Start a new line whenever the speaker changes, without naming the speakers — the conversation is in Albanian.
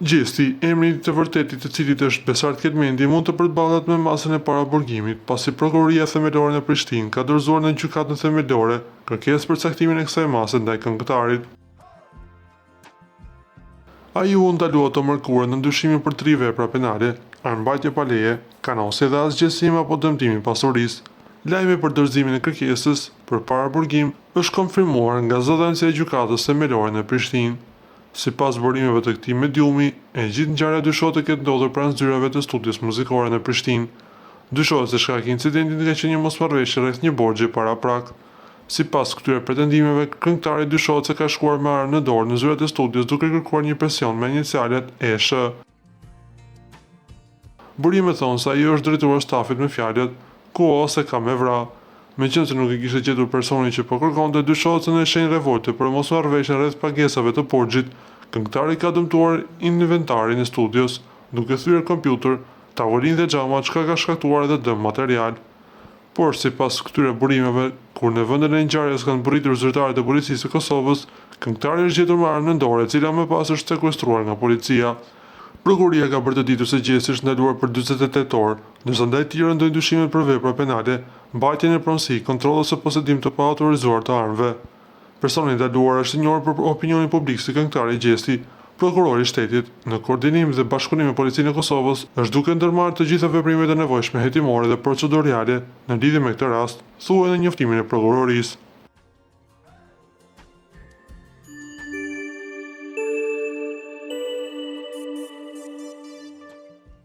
Gjesti, emri i të vërtetit të cilit është Besart Kelmendi, mund të përballët me masën e paraburgimit, pasi prokuroria themelore në Prishtinë ka dorëzuar në gjykatën themelore kërkesë për caktimin e kësaj mase ndaj këngëtarit. Ai u ndalua të mërkurën në ndyshimin për 3 vepra penale, armbajtje pa leje, kanosje dhe asgjësim apo dëmtimi pasurisë. Lajmi për dorëzimin e kërkesës për paraburgim është konfirmuar nga zëdhënësia e gjykatës themelore në Prishtinë. Sipas burimeve të këtij mediumi, e gjithë ngjarja dyshohet të ketë ndodhur pranë zyrave të studios muzikore në Prishtinë. Dyshohet se shkaki i incidentit ka qenë një mosmarrëveshje rreth një borxhi paraprak. Sipas këtyre pretendimeve, këngëtari dyshohet se ka shkuar me armë në dorë në zyrat e studios duke kërkuar një pension me inicialet ESH. Burimet thonë se ai është drejtuar stafit me fjalët "ku ose ka me vra". Meqenëse nuk e kishte gjetur personin që po kërkonte, dyshohet se në shenjë revolte për mosmarrëveshjen rreth pagesave të borxhit, këngëtari ka dëmtuar inventarin e studios, duke thyer kompjuter, tavolinë dhe xhama, çka ka shkaktuar edhe dëm material. Por sipas këtyre burimeve, kur në vendin e ngjarjes kanë burritur zyrtarët e policisë së Kosovës, këngëtari është gjetur me armë në dorë, e cila më pas është sekuestruar nga policia. Prokuroria ka bërtëditur se gjesti është ndaluar për 48 orë, ndërsa ndaj tjerë ndojnë dyshimet për vepra penale, mbajtjen në pronësi, kontroll ose posedim të paautorizuar të armëve. Personi i ndaluar është i njohur për opinionin publik si këngëtari Gjesti. Prokurori i shtetit, në koordinim dhe bashkëpunim me policinë e Kosovës, është duke ndërmarrë të gjitha veprimet e nevojshme hetimore dhe procedurale në lidhje me këtë rast, thuhet në njoftimin e prokurorisë.